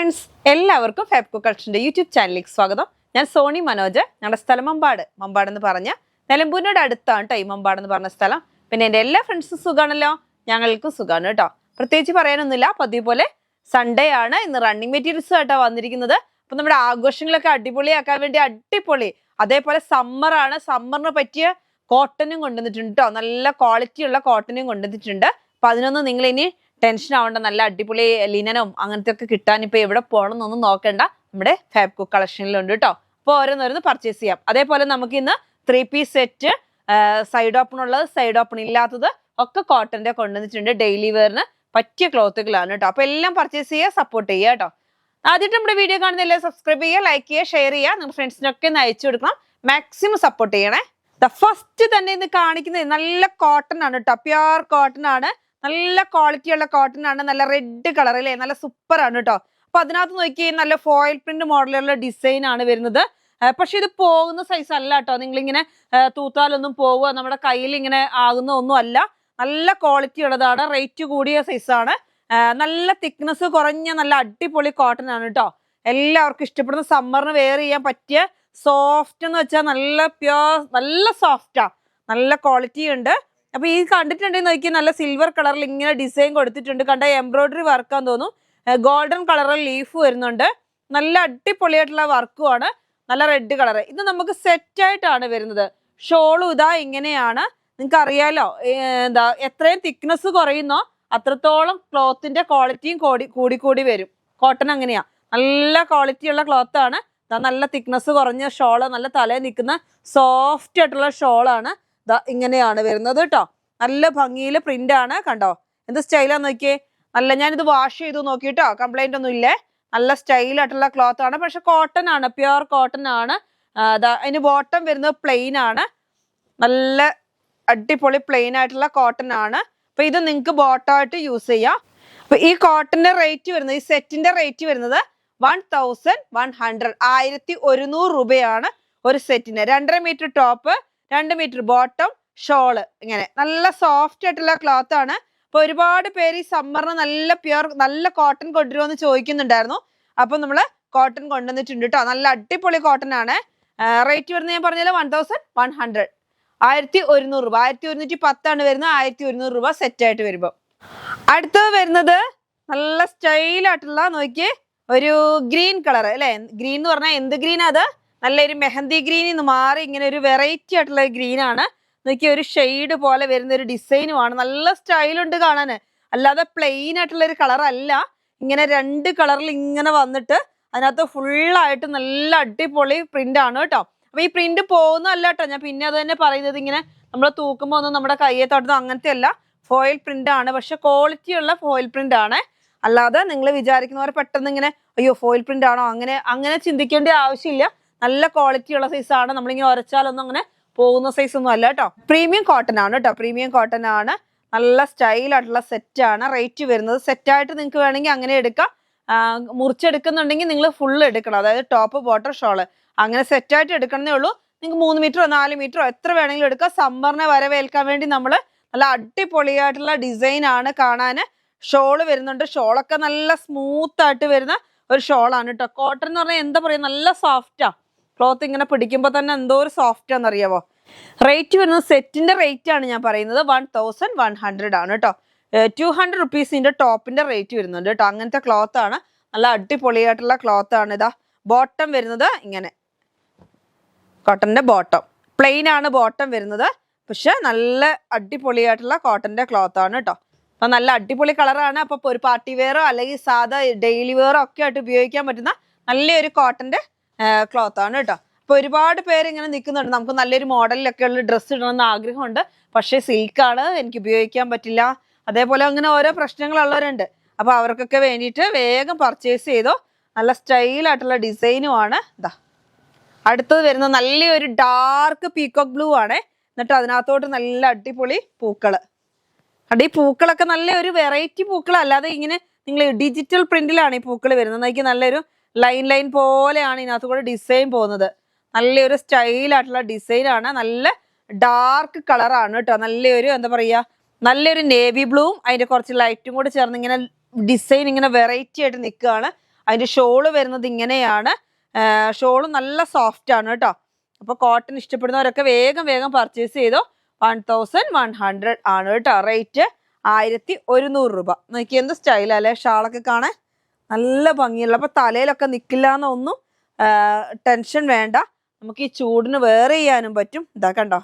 Friends എല്ലാവർക്കും Fabco കളക്ഷൻ്റെ YouTube ചാനലിലേക്ക് സ്വാഗതം. ഞാൻ സോണി മനോജ്. ഞങ്ങളുടെ സ്ഥലം മമ്പാട് എന്ന് പറഞ്ഞ നിലമ്പൂരിനോട് അടുത്താണ് കേട്ടോ ഈ മമ്പാട് എന്ന് പറഞ്ഞ സ്ഥലം. പിന്നെ എൻ്റെ എല്ലാ ഫ്രണ്ട്സും സുഖമാണല്ലോ, ഞങ്ങൾക്കും സുഖമാണ് കേട്ടോ. പ്രത്യേകിച്ച് പറയാനൊന്നുമില്ല. പതിവ് പോലെ സൺഡേ ആണ്. ഇന്ന് റണ്ണിങ് മെറ്റീരിയൽസ് ആയിട്ടാണ് വന്നിരിക്കുന്നത്. അപ്പം നമ്മുടെ ആഘോഷങ്ങളൊക്കെ അടിപൊളിയാക്കാൻ വേണ്ടി അടിപൊളി, അതേപോലെ സമ്മറാണ്, സമ്മറിന് പറ്റിയ കോട്ടനും കൊണ്ടുവന്നിട്ടുണ്ട് കേട്ടോ. നല്ല ക്വാളിറ്റിയുള്ള കോട്ടനും കൊണ്ടുവന്നിട്ടുണ്ട്. അപ്പം അതിനൊന്നും നിങ്ങൾ ഇനി ടെൻഷൻ ആവേണ്ട. നല്ല അടിപൊളി ലിനനും അങ്ങനത്തെ ഒക്കെ കിട്ടാൻ ഇപ്പൊ എവിടെ പോകണം എന്നൊന്നും നോക്കണ്ട, നമ്മുടെ ഫാബ്കോ കളക്ഷനിലുണ്ട് കേട്ടോ. അപ്പോൾ ഓരോന്നോരോന്ന് പർച്ചേസ് ചെയ്യാം. അതേപോലെ നമുക്ക് ഇന്ന് 3 പീസ് സെറ്റ്, സൈഡ് ഓപ്പൺ ഉള്ളത്, സൈഡ് ഓപ്പൺ ഇല്ലാത്തത് ഒക്കെ കോട്ടന്റെ കൊണ്ടുവന്നിട്ടുണ്ട്. ഡെയിലി വെയറിന് പറ്റിയ ക്ലോത്തുകളാണ് കേട്ടോ. അപ്പൊ എല്ലാം പർച്ചേസ് ചെയ്യുക, സപ്പോർട്ട് ചെയ്യുക കേട്ടോ. ആദ്യമായിട്ട് നമ്മുടെ വീഡിയോ കാണുന്ന എല്ലാം സബ്സ്ക്രൈബ് ചെയ്യുക, ലൈക്ക് ചെയ്യുക, ഷെയർ ചെയ്യുക. നിങ്ങളുടെ ഫ്രണ്ട്സിനൊക്കെ ഒന്ന് അയച്ചു കൊടുക്കണം. മാക്സിമം സപ്പോർട്ട് ചെയ്യണേ. ഫസ്റ്റ് തന്നെ ഇന്ന് കാണിക്കുന്നത് നല്ല കോട്ടൺ ആണ് കേട്ടോ. പ്യുർ കോട്ടൺ ആണ്, നല്ല ക്വാളിറ്റി ഉള്ള കോട്ടൺ ആണ്. നല്ല റെഡ് കളർ അല്ലേ, നല്ല സൂപ്പർ ആണ് കേട്ടോ. അപ്പൊ അതിനകത്ത് നോക്കി നല്ല ഫോയിൽ പ്രിന്റ് മോഡലുള്ള ഡിസൈൻ ആണ് വരുന്നത്. പക്ഷെ ഇത് പോകുന്ന സൈസ് അല്ല കേട്ടോ. നിങ്ങളിങ്ങനെ തൂത്താലൊന്നും പോവുക, നമ്മുടെ കയ്യിൽ ഇങ്ങനെ ആകുന്ന ഒന്നും അല്ല. നല്ല ക്വാളിറ്റി ഉള്ളതാണ്, റേറ്റ് കൂടിയ സൈസാണ്. നല്ല തിക്നെസ് കുറഞ്ഞ നല്ല അടിപൊളി കോട്ടൺ ആണ് കേട്ടോ. എല്ലാവർക്കും ഇഷ്ടപ്പെടുന്ന സമ്മറിന് വെയർ ചെയ്യാൻ പറ്റിയ സോഫ്റ്റ് എന്ന് വെച്ചാൽ നല്ല പ്യുർ, നല്ല സോഫ്റ്റാ, നല്ല ക്വാളിറ്റി ഉണ്ട്. അപ്പൊ ഈ കണ്ടിട്ടുണ്ടെങ്കിൽ നോക്കി നല്ല സിൽവർ കളറിൽ ഇങ്ങനെ ഡിസൈൻ കൊടുത്തിട്ടുണ്ട്. കണ്ട എംബ്രോയിഡറി വർക്കാന്ന് തോന്നുന്നു. ഗോൾഡൻ കളറിൽ ലീഫ് വരുന്നുണ്ട്. നല്ല അടിപൊളിയായിട്ടുള്ള വർക്കുമാണ്. നല്ല റെഡ് കളർ. ഇത് നമുക്ക് സെറ്റ് ആയിട്ടാണ് വരുന്നത്. ഷോളും ഇതാ ഇങ്ങനെയാണ്. നിങ്ങൾക്ക് അറിയാലോ, എന്താ എത്രയും തിക്നെസ് കുറയുന്നോ അത്രത്തോളം ക്ലോത്തിന്റെ ക്വാളിറ്റിയും കൂടി വരും. കോട്ടൺ അങ്ങനെയാ, നല്ല ക്വാളിറ്റി ഉള്ള ക്ലോത്ത് ആണ്. നല്ല തിക്നെസ് കുറഞ്ഞ ഷോള്, നല്ല തലയിൽ നിൽക്കുന്ന സോഫ്റ്റ് ആയിട്ടുള്ള ഷോളാണ്. ഇങ്ങനെയാണ് വരുന്നത് കേട്ടോ. നല്ല ഭംഗിയിൽ പ്രിന്റ് ആണ്. കണ്ടോ എന്ത് സ്റ്റൈലാന്ന് നോക്കിയേ. നല്ല, ഞാനിത് വാഷ് ചെയ്തു നോക്കിട്ടോ, കംപ്ലൈന്റ് ഒന്നും ഇല്ലേ. നല്ല സ്റ്റൈലായിട്ടുള്ള ക്ലോത്ത് ആണ്. പക്ഷെ കോട്ടൺ ആണ്, പ്യുർ കോട്ടൺ ആണ്. അതിന് ബോട്ടം വരുന്നത് പ്ലെയിൻ ആണ്. നല്ല അടിപൊളി പ്ലെയിൻ ആയിട്ടുള്ള കോട്ടൺ ആണ്. അപ്പൊ ഇത് നിങ്ങൾക്ക് ബോട്ടമായിട്ട് യൂസ് ചെയ്യാം. അപ്പൊ ഈ കോട്ടന്റെ റേറ്റ് വരുന്നത്, ഈ സെറ്റിന്റെ റേറ്റ് വരുന്നത് 1100, 1100 രൂപയാണ് ഒരു സെറ്റിന്. 2.5 metre top, 2 metre bottom, shawl. ഇങ്ങനെ നല്ല സോഫ്റ്റ് ആയിട്ടുള്ള ക്ലോത്ത് ആണ്. അപ്പൊ ഒരുപാട് പേര് ഈ സമ്മറിന് നല്ല പ്യുർ നല്ല കോട്ടൺ കൊണ്ടുവരുമെന്ന് ചോദിക്കുന്നുണ്ടായിരുന്നു. അപ്പൊ നമ്മള് കോട്ടൺ കൊണ്ടുവന്നിട്ടുണ്ട് കേട്ടോ. നല്ല അടിപൊളി കോട്ടൺ ആണ്. റേറ്റ് വരുന്നത് ഞാൻ പറഞ്ഞാൽ 1100, 1100 രൂപ. 1110 വരുന്നത്. 1100 രൂപ സെറ്റ് ആയിട്ട് വരുമ്പോ. അടുത്തത് വരുന്നത് നല്ല സ്റ്റൈലായിട്ടുള്ള നോക്കിയേ, ഒരു ഗ്രീൻ കളർ അല്ലെ. ഗ്രീൻ എന്ന് പറഞ്ഞാൽ എന്ത് ഗ്രീനാ അത്? നല്ലൊരു മെഹന്തി ഗ്രീനിൽ നിന്ന് മാറി ഇങ്ങനെ ഒരു വെറൈറ്റി ആയിട്ടുള്ള ഗ്രീൻ ആണ്. നോക്കിയ ഒരു ഷെയ്ഡ് പോലെ വരുന്ന ഒരു ഡിസൈനുമാണ്. നല്ല സ്റ്റൈലുണ്ട് കാണാന്. അല്ലാതെ പ്ലെയിൻ ആയിട്ടുള്ള ഒരു കളർ അല്ല. ഇങ്ങനെ 2 കളറിൽ ഇങ്ങനെ വന്നിട്ട് അതിനകത്ത് ഫുള്ളായിട്ട് നല്ല അടിപൊളി പ്രിന്റ് ആണ് കേട്ടോ. അപ്പൊ ഈ പ്രിന്റ് പോകുന്നതല്ല കേട്ടോ. ഞാൻ പിന്നെ അത് തന്നെ പറയുന്നത്, ഇങ്ങനെ നമ്മൾ തൂക്കുമ്പോൾ ഒന്നും നമ്മുടെ കയ്യെ തൊടുന്ന അങ്ങനത്തെ അല്ല, ഫോയിൽ പ്രിന്റ് ആണ്. പക്ഷെ ക്വാളിറ്റി ഉള്ള ഫോയിൽ പ്രിന്റ് ആണ്. അല്ലാതെ നിങ്ങൾ വിചാരിക്കുന്നവരെ പെട്ടെന്ന് ഇങ്ങനെ അയ്യോ ഫോയിൽ പ്രിന്റ് ആണോ അങ്ങനെ ചിന്തിക്കേണ്ട ആവശ്യമില്ല. നല്ല ക്വാളിറ്റി ഉള്ള സൈസാണ്. നമ്മളിങ്ങനെ ഉരച്ചാലൊന്നും അങ്ങനെ പോകുന്ന സൈസ് ഒന്നും അല്ല കേട്ടോ. പ്രീമിയം കോട്ടൺ ആണ് കേട്ടോ. പ്രീമിയം കോട്ടൺ ആണ്. നല്ല സ്റ്റൈലായിട്ടുള്ള സെറ്റ് ആണ്. റേറ്റ് വരുന്നത് സെറ്റായിട്ട് നിങ്ങൾക്ക് വേണമെങ്കിൽ അങ്ങനെ എടുക്കാം. മുറിച്ചെടുക്കുന്നുണ്ടെങ്കിൽ നിങ്ങൾ ഫുള്ള് എടുക്കണം. അതായത് ടോപ്പ്, ബോട്ടം, ഷോള് അങ്ങനെ സെറ്റായിട്ട് എടുക്കണമെന്നേ ഉള്ളൂ. നിങ്ങൾക്ക് 3 മീറ്ററോ 4 മീറ്ററോ എത്ര വേണമെങ്കിലും എടുക്കാം. സമ്മറിനെ വരവേൽക്കാൻ വേണ്ടി നമ്മൾ നല്ല അടിപൊളിയായിട്ടുള്ള ഡിസൈൻ ആണ് കാണാന്. ഷോള് വരുന്നുണ്ട്. ഷോളൊക്കെ നല്ല സ്മൂത്ത് ആയിട്ട് വരുന്ന ഒരു ഷോളാണ് കേട്ടോ. കോട്ടൺ എന്ന് പറഞ്ഞാൽ എന്താ പറയുക, നല്ല സോഫ്റ്റാ. ക്ലോത്ത് ഇങ്ങനെ പിടിക്കുമ്പോൾ തന്നെ എന്തോ ഒരു സോഫ്റ്റ് ആണെന്നറിയാവോ. റേറ്റ് വരുന്നത്, സെറ്റിന്റെ റേറ്റ് ആണ് ഞാൻ പറയുന്നത്, 1100 ആണ് കേട്ടോ. 200 റുപ്പീസിന്റെ ടോപ്പിന്റെ റേറ്റ് വരുന്നുണ്ട് കേട്ടോ. അങ്ങനത്തെ ക്ലോത്ത് ആണ്. നല്ല അടിപൊളിയായിട്ടുള്ള ക്ലോത്ത് ആണ്. ഇതാ ബോട്ടം വരുന്നത് ഇങ്ങനെ, കോട്ടന്റെ ബോട്ടം പ്ലെയിൻ ആണ് ബോട്ടം വരുന്നത്. പക്ഷെ നല്ല അടിപൊളിയായിട്ടുള്ള കോട്ടന്റെ ക്ലോത്ത് ആണ് കേട്ടോ. അപ്പൊ നല്ല അടിപൊളി കളറാണ്. അപ്പൊ ഒരു പാർട്ടി വെയറോ അല്ലെങ്കിൽ സാധാ ഡെയിലി വെയറോ ഒക്കെ ആയിട്ട് ഉപയോഗിക്കാൻ പറ്റുന്ന നല്ലൊരു കോട്ടന്റെ ക്ലോത്ത് ആണ് കേട്ടോ. അപ്പൊ ഒരുപാട് പേര് ഇങ്ങനെ നിൽക്കുന്നുണ്ട്, നമുക്ക് നല്ലൊരു മോഡലിലൊക്കെ ഉള്ള ഡ്രസ്സ് ഇടണമെന്ന് ആഗ്രഹമുണ്ട്. പക്ഷേ സിൽക്കാണ്, എനിക്ക് ഉപയോഗിക്കാൻ പറ്റില്ല. അതേപോലെ അങ്ങനെ ഓരോ പ്രശ്നങ്ങളുള്ളവരുണ്ട്. അപ്പൊ അവർക്കൊക്കെ വേണ്ടിയിട്ട് വേഗം പർച്ചേസ് ചെയ്തോ. നല്ല സ്റ്റൈലായിട്ടുള്ള ഡിസൈനുമാണ്. ഇതാ അടുത്തത് വരുന്നത് നല്ലൊരു ഡാർക്ക് പീകോക്ക് ബ്ലൂ ആണ്. എന്നിട്ട് അതിനകത്തോട്ട് നല്ല അടിപൊളി പൂക്കള്. ഈ പൂക്കളൊക്കെ നല്ല ഒരു വെറൈറ്റി പൂക്കൾ, അല്ലാതെ ഇങ്ങനെ നിങ്ങൾ ഡിജിറ്റൽ പ്രിന്റിലാണ് ഈ പൂക്കൾ വരുന്നത്. എനിക്ക് നല്ലൊരു ലൈൻ പോലെയാണ് ഇതിനകത്ത് കൂടെ ഡിസൈൻ പോകുന്നത്. നല്ലൊരു സ്റ്റൈലായിട്ടുള്ള ഡിസൈനാണ്. നല്ല ഡാർക്ക് കളറാണ് കേട്ടോ. നല്ലൊരു എന്താ പറയുക, നല്ലൊരു നേവി ബ്ലൂവും അതിന്റെ കുറച്ച് ലൈറ്റും കൂടെ ചേർന്ന് ഇങ്ങനെ ഡിസൈൻ ഇങ്ങനെ വെറൈറ്റി ആയിട്ട് നിൽക്കുകയാണ്. അതിന്റെ ഷോള് വരുന്നത് ഇങ്ങനെയാണ്. ഷോള് നല്ല സോഫ്റ്റ് ആണ് കേട്ടോ. അപ്പൊ കോട്ടൺ ഇഷ്ടപ്പെടുന്നവരൊക്കെ വേഗം വേഗം പർച്ചേസ് ചെയ്തോ. 1100 ആണ് കേട്ടോ റേറ്റ്. 1100 രൂപ. നോക്കി എന്ത് സ്റ്റൈലല്ലേ ഷാളൊക്കെ കാണാൻ, നല്ല ഭംഗിയുള്ള. അപ്പൊ തലയിലൊക്കെ നിൽക്കില്ല എന്നൊന്നും ടെൻഷൻ വേണ്ട. നമുക്ക് ഈ ചൂടിന് വെയർ ചെയ്യാനും പറ്റും. ഇതാ കണ്ടോ,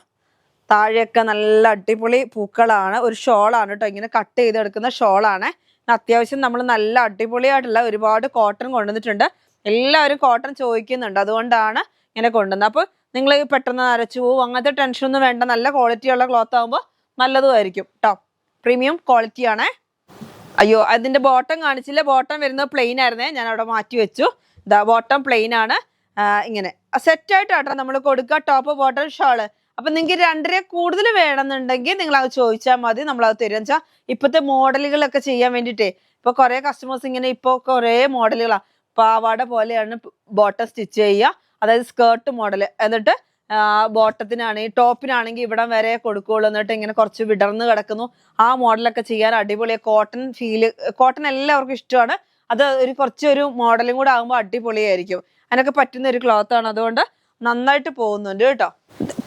താഴെയൊക്കെ നല്ല അടിപൊളി പൂക്കളാണ്. ഒരു ഷോളാണ് കേട്ടോ, ഇങ്ങനെ കട്ട് ചെയ്തെടുക്കുന്ന ഷോളാണ്. അത്യാവശ്യം നമ്മൾ നല്ല അടിപൊളിയായിട്ടുള്ള ഒരുപാട് കോട്ടൺ കൊണ്ടുവന്നിട്ടുണ്ട്. എല്ലാവരും കോട്ടൺ ചോദിക്കുന്നുണ്ട്, അതുകൊണ്ടാണ് ഇങ്ങനെ കൊണ്ടുവന്നത്. അപ്പൊ നിങ്ങൾ പെട്ടെന്ന് അരച്ചു പോവും അങ്ങനത്തെ ടെൻഷനൊന്നും വേണ്ട. നല്ല ക്വാളിറ്റിയുള്ള ക്ലോത്ത് ആകുമ്പോൾ നല്ലതുമായിരിക്കും കേട്ടോ. പ്രീമിയം ക്വാളിറ്റി ആണേ. അയ്യോ, അതിന്റെ ബോട്ടം കാണിച്ചില്ല. ബോട്ടം വരുന്നത് പ്ലെയിൻ ആയിരുന്നേ, ഞാൻ അവിടെ മാറ്റി വെച്ചു. ഇതാ ബോട്ടം പ്ലെയിൻ ആണ്. ഇങ്ങനെ സെറ്റ് ആയിട്ടാട്ടോ നമ്മൾ കൊടുക്കുക. Top bottom shawl. അപ്പൊ നിങ്ങൾക്ക് 2.5 കൂടുതൽ വേണമെന്നുണ്ടെങ്കിൽ നിങ്ങൾ അത് ചോദിച്ചാൽ മതി, നമ്മളത് തരും. വെച്ചാൽ ഇപ്പോഴത്തെ മോഡലുകളൊക്കെ ചെയ്യാൻ വേണ്ടിയിട്ടേ ഇപ്പൊ കുറെ കസ്റ്റമേഴ്സ് ഇങ്ങനെ ഇപ്പോൾ കുറെ മോഡലുകളാണ്. പാവാട പോലെയാണ് ബോട്ടം സ്റ്റിച്ച് ചെയ്യുക, അതായത് സ്കേർട്ട് മോഡൽ. എന്നിട്ട് ബോട്ടത്തിനാണെങ്കിൽ ടോപ്പിനാണെങ്കിൽ ഇവിടം വരെ കൊടുക്കുകയുള്ളൂ. എന്നിട്ട് ഇങ്ങനെ കുറച്ച് വിടർന്ന് കിടക്കുന്നു. ആ മോഡലൊക്കെ ചെയ്യാൻ അടിപൊളിയാണ്. കോട്ടൺ ഫീല്, കോട്ടൺ എല്ലാവർക്കും ഇഷ്ടമാണ്. അത് കുറച്ചൊരു മോഡലും കൂടെ ആകുമ്പോൾ അടിപൊളിയായിരിക്കും. അതിനൊക്കെ പറ്റുന്ന ഒരു ക്ലോത്ത് ആണ്. അതുകൊണ്ട് നന്നായിട്ട് പോകുന്നുണ്ട് കേട്ടോ.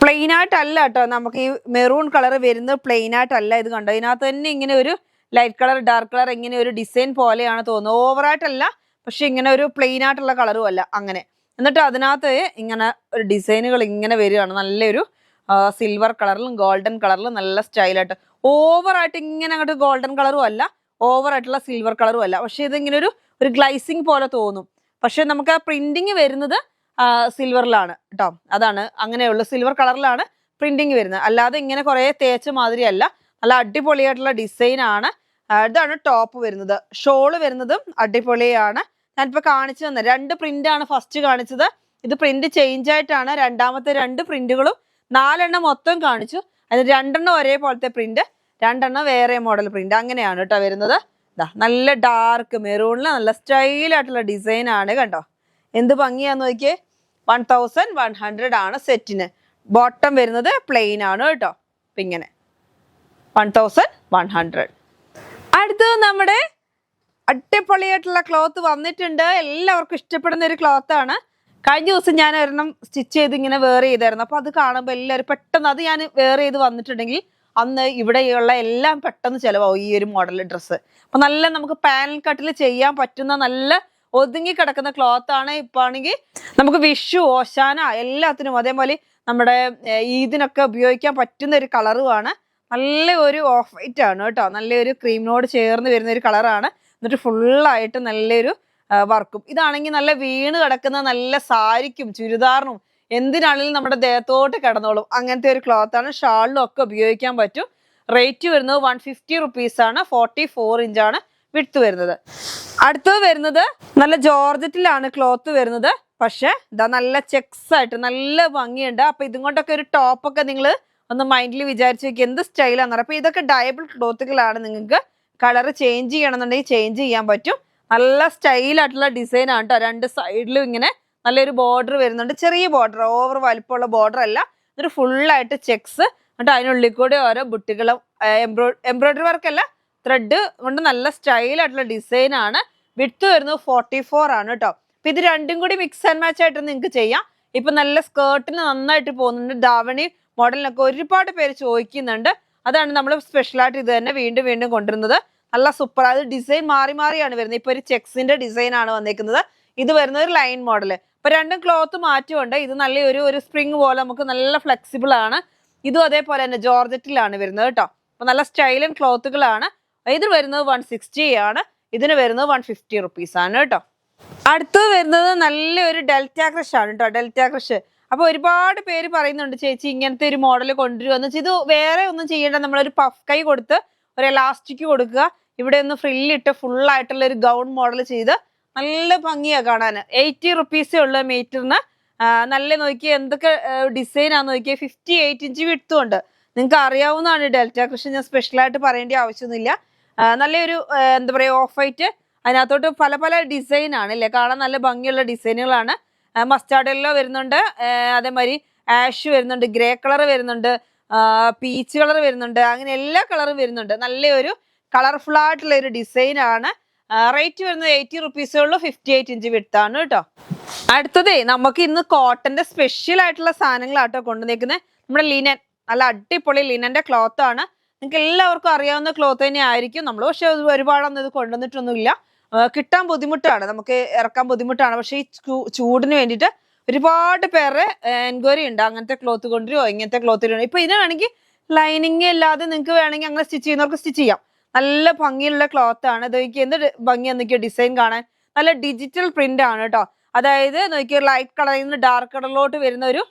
പ്ലെയിൻ ആയിട്ടല്ല കേട്ടോ, നമുക്ക് ഈ മെറൂൺ കളർ വരുന്നത് പ്ലെയിൻ ആയിട്ടല്ല. ഇത് കണ്ടോ, ഇതിനകത്ത് തന്നെ ഇങ്ങനെ ഒരു ലൈറ്റ് കളർ ഡാർക്ക് കളർ ഇങ്ങനെ ഒരു ഡിസൈൻ പോലെയാണ് തോന്നുന്നത്. ഓവറായിട്ടല്ല, പക്ഷെ ഇങ്ങനെ ഒരു പ്ലെയിൻ ആയിട്ടുള്ള കളറും അല്ല അങ്ങനെ. എന്നിട്ട് അതിനകത്ത് ഇങ്ങനെ ഒരു ഡിസൈനുകൾ ഇങ്ങനെ വരികയാണ്. നല്ലൊരു സിൽവർ കളറിലും ഗോൾഡൻ കളറിലും നല്ല സ്റ്റൈലായിട്ട്. ഓവറായിട്ട് ഇങ്ങനെ അങ്ങോട്ട് ഗോൾഡൻ കളറും അല്ല, ഓവറായിട്ടുള്ള സിൽവർ കളറും അല്ല. പക്ഷെ ഇതിങ്ങനെ ഒരു ഗ്ലൈസിങ് പോലെ തോന്നും. പക്ഷെ നമുക്ക് ആ പ്രിന്റിങ് വരുന്നത് സിൽവറിലാണ് കേട്ടോ. അതാണ് അങ്ങനെയുള്ള സിൽവർ കളറിലാണ് പ്രിന്റിങ് വരുന്നത്. അല്ലാതെ ഇങ്ങനെ കുറെ തേച്ച മാതിരിയല്ല. നല്ല അടിപൊളിയായിട്ടുള്ള ഡിസൈൻ ആണ്. ഇതാണ് ടോപ്പ് വരുന്നത്. ഷോള് വരുന്നതും അടിപൊളിയാണ്. ഞാനിപ്പോൾ കാണിച്ചു തന്നെ 2 പ്രിന്റാണ് ഫസ്റ്റ് കാണിച്ചത്. ഇത് പ്രിന്റ് ചേഞ്ച് ആയിട്ടാണ് രണ്ടാമത്തെ 2 പ്രിന്റുകളും. 4 എണ്ണം മൊത്തം കാണിച്ചു. അതിൽ 2 എണ്ണം ഒരേപോലത്തെ പ്രിന്റ്, 2 എണ്ണം വേറെ മോഡൽ പ്രിന്റ്. അങ്ങനെയാണ് കേട്ടോ വരുന്നത്. നല്ല ഡാർക്ക് മെറൂണില് നല്ല സ്റ്റൈലായിട്ടുള്ള ഡിസൈൻ ആണ് കണ്ടോ, എന്ത് ഭംഗിയാന്ന് നോക്കിയേ. 1100 ആണ് സെറ്റിന്. ബോട്ടം വരുന്നത് പ്ലെയിൻ ആണ് കേട്ടോ. അപ്പൊ ഇങ്ങനെ 1100. അടുത്തത് നമ്മുടെ അടിപൊളിയായിട്ടുള്ള ക്ലോത്ത് വന്നിട്ടുണ്ട്. എല്ലാവർക്കും ഇഷ്ടപ്പെടുന്ന ഒരു ക്ലോത്ത് ആണ്. കഴിഞ്ഞ ദിവസം ഞാൻ ഒരെണ്ണം സ്റ്റിച്ച് ചെയ്ത് ഇങ്ങനെ വെയർ ചെയ്തായിരുന്നു. അപ്പൊ അത് കാണുമ്പോൾ എല്ലാവരും പെട്ടെന്ന് അത് ഞാൻ വെയർ ചെയ്ത് വന്നിട്ടുണ്ടെങ്കിൽ അന്ന് ഇവിടെയുള്ള എല്ലാം പെട്ടെന്ന് ചിലവാകും ഈ ഒരു മോഡൽ ഡ്രസ്സ്. അപ്പൊ നല്ല നമുക്ക് പാനൽ കട്ടിൽ ചെയ്യാൻ പറ്റുന്ന നല്ല ഒതുങ്ങി കിടക്കുന്ന ക്ലോത്ത് ആണ്. ഇപ്പൊ ആണെങ്കിൽ നമുക്ക് വിഷു, ഓശാന എല്ലാത്തിനും, അതേപോലെ നമ്മുടെ ഈദിനൊക്കെ ഉപയോഗിക്കാൻ പറ്റുന്ന ഒരു കളറുമാണ്. നല്ല ഒരു ഓഫ് വൈറ്റ് ആണ് കേട്ടോ. നല്ലൊരു ക്രീമിനോട് ചേർന്ന് വരുന്ന ഒരു കളറാണ്. എന്നിട്ട് ഫുള്ളായിട്ട് നല്ലൊരു വർക്കും. ഇതാണെങ്കിൽ നല്ല വീണ് കിടക്കുന്ന നല്ല സാരിക്കും ചുരിദാറിനും എന്തിനാണെങ്കിലും നമ്മുടെ ദേഹത്തോട്ട് കിടന്നോളും. അങ്ങനത്തെ ഒരു ക്ലോത്ത് ആണ്. ഷാളിലും ഒക്കെ ഉപയോഗിക്കാൻ പറ്റും. റേറ്റ് വരുന്നത് 150 റുപ്പീസ് ആണ്. 44 ഇഞ്ചാണ് വിഡ്ത്ത് വരുന്നത്. അടുത്തത് വരുന്നത് നല്ല ജോർജറ്റിലാണ് ക്ലോത്ത് വരുന്നത്. പക്ഷെ ഇതാ നല്ല ചെക്സ് ആയിട്ട് നല്ല ഭംഗിയുണ്ട്. അപ്പൊ ഇതും കൊണ്ടൊക്കെ ഒരു ടോപ്പൊക്കെ നിങ്ങൾ ഒന്ന് മൈൻഡിൽ വിചാരിച്ചു നോക്കി എന്ത് സ്റ്റൈലാന്ന് പറയാം. അപ്പൊ ഇതൊക്കെ ഡയബിൾ ക്ലോത്തുകളാണ്. നിങ്ങൾക്ക് കളർ ചേഞ്ച് ചെയ്യണമെന്നുണ്ടെങ്കിൽ ചേഞ്ച് ചെയ്യാൻ പറ്റും. നല്ല സ്റ്റൈലായിട്ടുള്ള ഡിസൈൻ ആണ് കേട്ടോ. 2 സൈഡിലും ഇങ്ങനെ നല്ലൊരു ബോർഡർ വരുന്നുണ്ട്. ചെറിയ ബോർഡർ, ഓവർ വലിപ്പമുള്ള ബോർഡർ അല്ല. എന്നിട്ട് ഫുള്ളായിട്ട് ചെക്സ്. എന്നിട്ട് അതിനുള്ളിൽ കൂടെ ഓരോ ബുട്ടികളും എംബ്രോയിഡറി വർക്കല്ല, ത്രെഡ് കൊണ്ട് നല്ല സ്റ്റൈലായിട്ടുള്ള ഡിസൈൻ ആണ്. വിഡ്ത്ത് വരുന്നത് 44 ആണ് കേട്ടോ. അപ്പൊ ഇത് രണ്ടും കൂടി മിക്സ് ആൻഡ് മാച്ച് ആയിട്ട് നിങ്ങൾക്ക് ചെയ്യാം. ഇപ്പൊ നല്ല സ്കേർട്ടിന് നന്നായിട്ട് പോകുന്നുണ്ട്. ധാവണി മോഡലിനൊക്കെ ഒരുപാട് പേര് ചോദിക്കുന്നുണ്ട്. അതാണ് നമ്മൾ സ്പെഷ്യലായിട്ട് ഇത് തന്നെ വീണ്ടും വീണ്ടും കൊണ്ടുവരുന്നത്. നല്ല സൂപ്പർ. അത് ഡിസൈൻ മാറി മാറിയാണ് വരുന്നത്. ഇപ്പൊ ഒരു ചെക്സിന്റെ ഡിസൈൻ ആണ് വന്നേക്കുന്നത്. ഇത് വരുന്നത് ഒരു ലൈൻ മോഡല്. ഇപ്പൊ രണ്ടും ക്ലോത്ത് മാറ്റമുണ്ട്. ഇത് നല്ല ഒരു സ്പ്രിങ് പോലെ നമുക്ക് നല്ല ഫ്ലെക്സിബിൾ ആണ്. ഇതും അതേപോലെ തന്നെ ജോർജറ്റിലാണ് വരുന്നത് കേട്ടോ. അപ്പൊ നല്ല സ്റ്റൈലൻ ക്ലോത്തുകളാണ്. ഇത് വരുന്നത് 160 ആണ്. ഇതിന് വരുന്നത് 150 റുപ്പീസ് ആണ് കേട്ടോ. അടുത്തത് വരുന്നത് നല്ലൊരു ഡെൽറ്റ ക്രഷ് ആണ് കേട്ടോ. Delta crush. അപ്പൊ ഒരുപാട് പേര് പറയുന്നുണ്ട് ചേച്ചി ഇങ്ങനത്തെ ഒരു മോഡൽ കൊണ്ടുവരുമെന്ന് വെച്ചാൽ. ഇത് വേറെ ഒന്നും ചെയ്യേണ്ട. നമ്മളൊരു പഫ് കൈ കൊടുത്ത് ഒരു എലാസ്റ്റിക് കൊടുക്കുക. ഇവിടെ ഒന്ന് ഫ്രില്ലിട്ട് ഫുൾ ആയിട്ടുള്ള ഒരു ഗൗൺ മോഡൽ ചെയ്ത് നല്ല ഭംഗിയാണ് കാണാൻ. 80 റുപ്പീസേ ഉള്ളൂ മീറ്ററിന്. നല്ല നോക്കിയാൽ എന്തൊക്കെ ഡിസൈനാന്ന് നോക്കിയാൽ. 58 ഇഞ്ച് വിഡ്ത്തും ഉണ്ട്. നിങ്ങൾക്ക് അറിയാവുന്നതാണ് ഡെൽറ്റ ക്രഷ്. ഞാൻ സ്പെഷ്യലായിട്ട് പറയേണ്ട ആവശ്യമൊന്നുമില്ല. നല്ലൊരു എന്താ പറയുക ഓഫ് വൈറ്റ്. അതിനകത്തോട്ട് പല പല ഡിസൈൻ ആണ് അല്ലേ, കാണാൻ നല്ല ഭംഗിയുള്ള ഡിസൈനുകളാണ്. മസ്റ്റാർഡ് യെല്ലോ വരുന്നുണ്ട്, അതേമാതിരി ആഷ് വരുന്നുണ്ട്, ഗ്രേ കളർ വരുന്നുണ്ട്, പീച്ച് കളർ വരുന്നുണ്ട്. അങ്ങനെ എല്ലാ കളറും വരുന്നുണ്ട്. നല്ലൊരു കളർഫുൾ ആയിട്ടുള്ള ഒരു ഡിസൈൻ ആണ്. റേറ്റ് വരുന്നത് 80 റുപ്പീസേ ഉള്ളൂ. 58 ഇഞ്ച് വിട്ടാണ് കേട്ടോ. അടുത്തതേ നമുക്ക് ഇന്ന് കോട്ടന്റെ സ്പെഷ്യൽ ആയിട്ടുള്ള സാധനങ്ങളാട്ടോ കൊണ്ടുവന്നേക്കുന്നത്. നമ്മുടെ ലിനൻ, നല്ല അടിപൊളി ലിനന്റെ ക്ലോത്ത് ആണ്. നിങ്ങൾക്ക് എല്ലാവർക്കും അറിയാവുന്ന ക്ലോത്ത് തന്നെ ആയിരിക്കും നമ്മൾ, പക്ഷെ ഒരുപാടൊന്നും ഇത് കൊണ്ടുവന്നിട്ടൊന്നുമില്ല. കിട്ടാൻ ബുദ്ധിമുട്ടാണ്, നമുക്ക് ഇറക്കാൻ ബുദ്ധിമുട്ടാണ്. പക്ഷെ ഈ ചൂടിന് വേണ്ടിയിട്ട് ഒരുപാട് പേരുടെ എൻക്വയറി ഉണ്ട്, അങ്ങനത്തെ ക്ലോത്ത് കൊണ്ടുവരുമോ, ഇങ്ങനത്തെ ക്ലോത്ത് കൊണ്ടുവരും. ഇപ്പൊ ഇതിനാണെങ്കിൽ ലൈനിങ് ഇല്ലാതെ നിങ്ങൾക്ക് വേണമെങ്കിൽ അങ്ങനെ സ്റ്റിച്ച് ചെയ്യുന്നവർക്ക് സ്റ്റിച്ച് ചെയ്യാം. നല്ല ഭംഗിയുള്ള ക്ലോത്ത് ആണ്. ഇത് എന്ത് ഭംഗിയാ നോക്കിയ ഡിസൈൻ കാണാൻ. നല്ല ഡിജിറ്റൽ പ്രിന്റ് ആണ് കേട്ടോ. അതായത് നോക്കിയ ലൈറ്റ് കളറിൽ നിന്ന് ഡാർക്ക് കളറിലോട്ട് വരുന്ന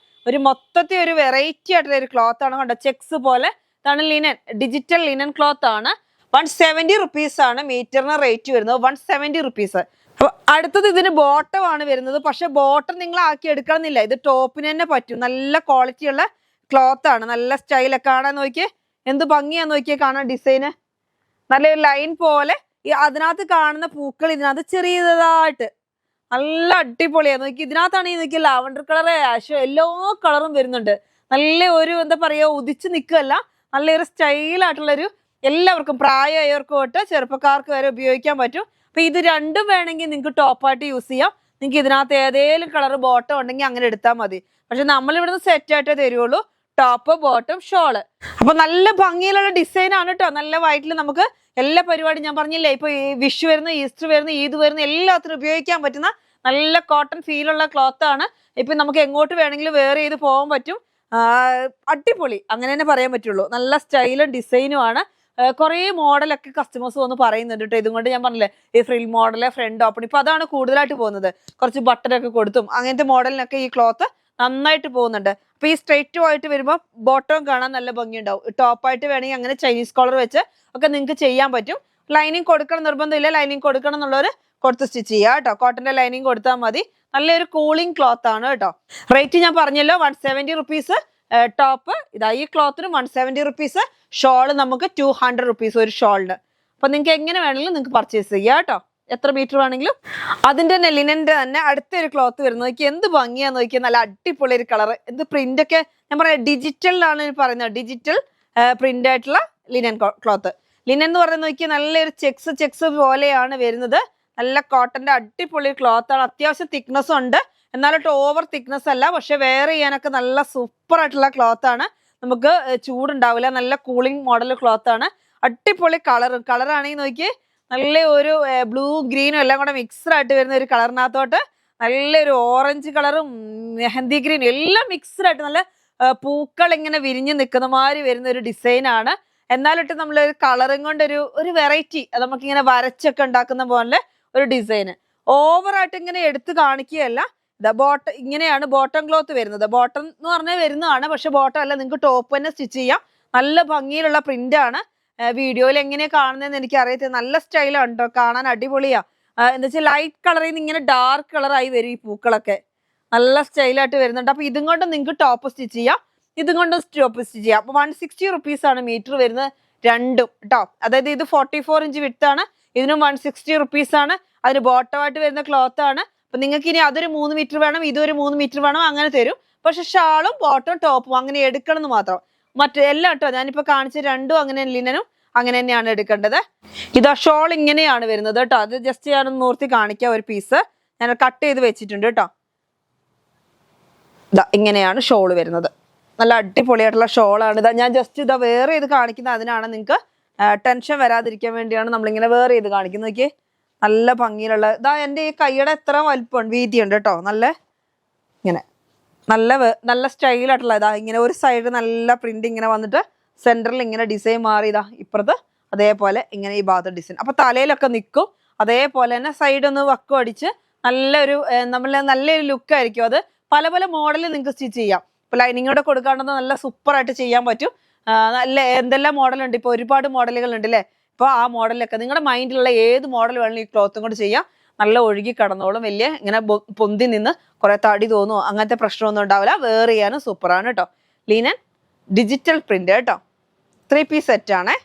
ഒരു മൊത്തത്തിൽ ഒരു വെറൈറ്റി ആയിട്ടുള്ള ഒരു ക്ലോത്ത് ആണ്. കണ്ടോ, ചെക്സ് പോലെ. ഇതാണ് ലിനൻ, ഡിജിറ്റൽ ലിനൻ ക്ലോത്ത് ആണ്. 170 റുപ്പീസ് ആണ് മീറ്ററിന് റേറ്റ് വരുന്നത്. 170 റുപ്പീസ്. അപ്പൊ അടുത്തത് ഇതിന് ബോട്ടം ആണ് വരുന്നത്. പക്ഷെ ബോട്ടം നിങ്ങൾ ആക്കി എടുക്കണമെന്നില്ല, ഇത് ടോപ്പിന് തന്നെ പറ്റും. നല്ല ക്വാളിറ്റി ഉള്ള ക്ലോത്ത് ആണ്, നല്ല സ്റ്റൈലൊക്കെ കാണാൻ. നോക്കിയേ എന്ത് ഭംഗിയാ നോക്കിയേ കാണാൻ. ഡിസൈന് നല്ലൊരു ലൈൻ പോലെ. അതിനകത്ത് കാണുന്ന പൂക്കൾ ഇതിനകത്ത് ചെറിയതായിട്ട് നല്ല അടിപൊളിയാണ്. നോക്കി ഇതിനകത്താണ് ഈ നോക്കിയ ലാവണ്ടർ കളറ്, ആഷോ, എല്ലാ കളറും വരുന്നുണ്ട്. നല്ല ഒരു എന്താ പറയാ, ഉദിച്ച് നിൽക്കുകയല്ല, നല്ലൊരു സ്റ്റൈലായിട്ടുള്ളൊരു, എല്ലാവർക്കും പ്രായമായവർക്ക് തൊട്ട് ചെറുപ്പക്കാർക്ക് വരെ ഉപയോഗിക്കാൻ പറ്റും. അപ്പൊ ഇത് രണ്ടും വേണമെങ്കിൽ നിങ്ങൾക്ക് ടോപ്പായിട്ട് യൂസ് ചെയ്യാം. നിങ്ങൾക്ക് ഇതിനകത്ത് ഏതെങ്കിലും കളർ ബോട്ടം ഉണ്ടെങ്കിൽ അങ്ങനെ എടുത്താൽ മതി. പക്ഷെ നമ്മൾ ഇവിടുന്ന് സെറ്റ് ആയിട്ടേ തരുള്ളൂ, ടോപ്പ് ബോട്ടം ഷോള്. അപ്പൊ നല്ല ഭംഗിയിലുള്ള ഡിസൈൻ ആണ് കേട്ടോ. നല്ല വൈറ്റിൽ നമുക്ക് എല്ലാ പരിപാടിയും ഞാൻ പറഞ്ഞില്ലേ, ഇപ്പൊ ഈ വിഷു വരുന്ന, ഈസ്റ്റർ വരുന്ന, ഈദ് വരുന്ന എല്ലാത്തിനും ഉപയോഗിക്കാൻ പറ്റുന്ന നല്ല കോട്ടൺ ഫീലുള്ള ക്ലോത്ത് ആണ്. ഇപ്പൊ നമുക്ക് എങ്ങോട്ട് വേണമെങ്കിലും വെയർ ചെയ്ത് പോകാൻ പറ്റും. അടിപൊളി, അങ്ങനെ തന്നെ പറയാൻ പറ്റുള്ളൂ. നല്ല സ്റ്റൈലും ഡിസൈനും ആണ്. കുറേ മോഡലൊക്കെ കസ്റ്റമേഴ്സ് വന്ന് പറയുന്നുണ്ട് കേട്ടോ. ഇതുകൊണ്ട് ഞാൻ പറഞ്ഞില്ലേ, ഈ ഫ്രിൽ മോഡല്, ഫ്രണ്ട് ഓപ്പൺ, ഇപ്പൊ അതാണ് കൂടുതലായിട്ട് പോകുന്നത്. കുറച്ച് ബട്ടനൊക്കെ കൊടുത്തും അങ്ങനത്തെ മോഡലിനൊക്കെ ഈ ക്ലോത്ത് നന്നായിട്ട് പോകുന്നുണ്ട്. അപ്പൊ ഈ സ്ട്രെയിറ്റ് ആയിട്ട് വരുമ്പോൾ ബോട്ടം കാണാൻ നല്ല ഭംഗിയുണ്ടാവും. ടോപ്പായിട്ട് വേണമെങ്കിൽ അങ്ങനെ ചൈനീസ് കോളർ വെച്ച് ഒക്കെ നിങ്ങൾക്ക് ചെയ്യാൻ പറ്റും. ലൈനിങ് കൊടുക്കണം നിർബന്ധമില്ല, ലൈനിങ് കൊടുക്കണം എന്നുള്ളവർ കൊടുത്ത് സ്റ്റിച്ച് ചെയ്യുക കേട്ടോ. കോട്ടന്റെ ലൈനിങ് കൊടുത്താൽ മതി. നല്ലൊരു കൂളിംഗ് ക്ലോത്ത് ആണ് കേട്ടോ. റേറ്റ് ഞാൻ പറഞ്ഞല്ലോ, 170 റുപ്പീസ് ടോപ്പ്. ഇതാ ഈ ക്ലോത്തിന് 170 റുപ്പീസ്. ഷോള് നമുക്ക് 200 റുപ്പീസ് ഒരു ഷോളിന്. അപ്പൊ നിങ്ങൾക്ക് എങ്ങനെ വേണമെങ്കിലും നിങ്ങൾക്ക് പർച്ചേസ് ചെയ്യാം കേട്ടോ, എത്ര മീറ്റർ വേണമെങ്കിലും. അതിന്റെ തന്നെ ലിനന്റെ തന്നെ അടുത്തൊരു ക്ലോത്ത് വരുന്നത് നോക്കി എന്ത് ഭംഗിയാന്ന് നോക്കിയാൽ. നല്ല അടിപൊളി ഒരു കളർ, എന്ത് പ്രിന്റ് ഒക്കെ. ഞാൻ പറയാം ഡിജിറ്റലിലാണ് പറയുന്നത്, ഡിജിറ്റൽ പ്രിന്റ് ആയിട്ടുള്ള ലിനൻ ക്ലോത്ത്. ലിനൻ എന്ന് പറയുന്നത് നോക്കിയാൽ നല്ലൊരു ചെക്സ് പോലെയാണ് വരുന്നത്. നല്ല കോട്ടന്റെ അടിപൊളി ക്ലോത്ത് ആണ്. അത്യാവശ്യം തിക്നെസ്സും ഉണ്ട്, എന്നാലിട്ട് ഓവർ തിക്നെസ് അല്ല. പക്ഷെ വെയർ ചെയ്യാനൊക്കെ നല്ല സൂപ്പർ ആയിട്ടുള്ള ക്ലോത്ത് ആണ്. നമുക്ക് ചൂടുണ്ടാവില്ല, നല്ല കൂളിംഗ് മോഡൽ ക്ലോത്ത് ആണ്. അടിപൊളി കളറാണെങ്കിൽ നോക്കി, നല്ല ഒരു ബ്ലൂ ഗ്രീനും എല്ലാം കൂടെ മിക്സ്ഡ് ആയിട്ട് വരുന്ന ഒരു കളറിനകത്തോട്ട് നല്ലൊരു ഓറഞ്ച് കളറും മെഹന്തി ഗ്രീനും എല്ലാം മിക്സ്ഡ് ആയിട്ട് നല്ല പൂക്കൾ ഇങ്ങനെ വിരിഞ്ഞ് നിൽക്കുന്ന മാതിരി വരുന്ന ഒരു ഡിസൈൻ ആണ്. എന്നാലിട്ട് നമ്മളൊരു കളറും കൊണ്ട് ഒരു വെറൈറ്റി, നമുക്കിങ്ങനെ വരച്ചൊക്കെ ഉണ്ടാക്കുന്ന പോലെ ഒരു ഡിസൈന്. ഓവറായിട്ട് ഇങ്ങനെ എടുത്ത് കാണിക്കുകയല്ല. ബോട്ടം ഇങ്ങനെയാണ് ബോട്ടം ക്ലോത്ത് വരുന്നത്. ബോട്ടം എന്ന് പറഞ്ഞാൽ വരുന്നതാണ്, പക്ഷെ ബോട്ടം അല്ല, നിങ്ങൾക്ക് ടോപ്പ് തന്നെ സ്റ്റിച്ച് ചെയ്യാം. നല്ല ഭംഗിയിലുള്ള പ്രിന്റ് ആണ്. വീഡിയോയിൽ എങ്ങനെയാ കാണുന്നതെന്ന് എനിക്ക് അറിയത്തില്ല. നല്ല സ്റ്റൈലാണ് കേട്ടോ, കാണാൻ അടിപൊളിയാ. എന്താ വെച്ചാൽ ലൈറ്റ് കളറിൽ നിന്ന് ഇങ്ങനെ ഡാർക്ക് കളറായി വരും ഈ പൂക്കളൊക്കെ. നല്ല സ്റ്റൈലായിട്ട് വരുന്നുണ്ട്. അപ്പൊ ഇതും കൊണ്ട് നിങ്ങൾക്ക് ടോപ്പ് സ്റ്റിച്ച് ചെയ്യാം, ഇതും കൊണ്ട് ടോപ്പ് സ്റ്റിച്ച് ചെയ്യാം. അപ്പൊ 160 റുപ്പീസ് ആണ് മീറ്റർ വരുന്നത് രണ്ടും കേട്ടോ. അതായത് ഇത് 44 ഇഞ്ച് വിഡ്ത്ത് ആണ്, ഇതിനും 160 റുപ്പീസ് ആണ്. അതിന് ബോട്ടമായിട്ട് വരുന്ന ക്ലോത്ത് ആണ്. അപ്പൊ നിങ്ങൾക്ക് ഇനി അതൊരു 3 മീറ്റർ വേണം, ഇതൊരു 3 മീറ്റർ വേണം, അങ്ങനെ തരും. പക്ഷെ ഷാളും ബോട്ടം ടോപ്പും അങ്ങനെ എടുക്കണം എന്ന് മാത്രം. എല്ലാം കേട്ടോ ഞാനിപ്പോ കാണിച്ച രണ്ടും അങ്ങനെ, ലിനനും അങ്ങനെ തന്നെയാണ് എടുക്കേണ്ടത്. ഇതാ ഷോൾ ഇങ്ങനെയാണ് വരുന്നത് കേട്ടോ. അത് ജസ്റ്റ് ഞാനൊന്ന് നോർത്തി കാണിക്കാം. ഒരു പീസ് ഞാൻ കട്ട് ചെയ്ത് വെച്ചിട്ടുണ്ട് കേട്ടോ. ഇതാ ഇങ്ങനെയാണ് ഷോള് വരുന്നത്. നല്ല അടിപൊളിയായിട്ടുള്ള ഷോളാണ്. ഇതാ ഞാൻ ജസ്റ്റ് ഇതാ വെയർ ചെയ്ത് കാണിക്കുന്നത്. അതിനാണ് നിങ്ങൾക്ക് ടെൻഷൻ വരാതിരിക്കാൻ വേണ്ടിയാണ് നമ്മളിങ്ങനെ വെയർ ചെയ്ത് കാണിക്കുന്നത്. നോക്കിയേ നല്ല ഭംഗിയിലുള്ള. ഇതാ എൻ്റെ ഈ കൈയുടെ എത്ര വലിപ്പം വീതിയുണ്ട് കേട്ടോ. നല്ല ഇങ്ങനെ നല്ല സ്റ്റൈലായിട്ടുള്ള. ഇതാ ഇങ്ങനെ ഒരു സൈഡ് നല്ല പ്രിന്റ് ഇങ്ങനെ വന്നിട്ട് സെന്ററിൽ ഇങ്ങനെ ഡിസൈൻ മാറി. ഇതാ ഇപ്പുറത്ത് അതേപോലെ ഇങ്ങനെ ഈ ഭാഗത്ത് ഡിസൈൻ. അപ്പൊ തലയിലൊക്കെ നിൽക്കും. അതേപോലെ തന്നെ സൈഡ് ഒന്ന് വക്കും അടിച്ച് നല്ലൊരു ലുക്ക് ആയിരിക്കും. അത് പല പല മോഡലിൽ നിങ്ങൾക്ക് സ്റ്റിച്ച് ചെയ്യാം. ഇപ്പൊ ലൈനിങ്ങോടെ കൊടുക്കാണ്ടെന്ന് നല്ല സൂപ്പർ ആയിട്ട് ചെയ്യാൻ പറ്റും. നല്ല എന്തെല്ലാം മോഡലുണ്ട്, ഇപ്പൊ ഒരുപാട് മോഡലുകൾ ഉണ്ട് അല്ലേ. ഇപ്പൊ ആ മോഡലൊക്കെ നിങ്ങളുടെ മൈൻഡിലുള്ള ഏത് മോഡൽ വേണമെങ്കിലും ഈ ക്ലോത്തും കൊണ്ട് ചെയ്യാം. നല്ല ഒഴുകി കടന്നോളും. വലിയ ഇങ്ങനെ പൊന്തി നിന്ന് കുറെ തടി തോന്നുമോ അങ്ങനത്തെ പ്രശ്നമൊന്നും ഉണ്ടാവില്ല. വെയർ ചെയ്യാനും സൂപ്പറാണ് കേട്ടോ. ലിനൻ ഡിജിറ്റൽ പ്രിന്റ് കേട്ടോ. 3 പീസ് സെറ്റ് ആണേ.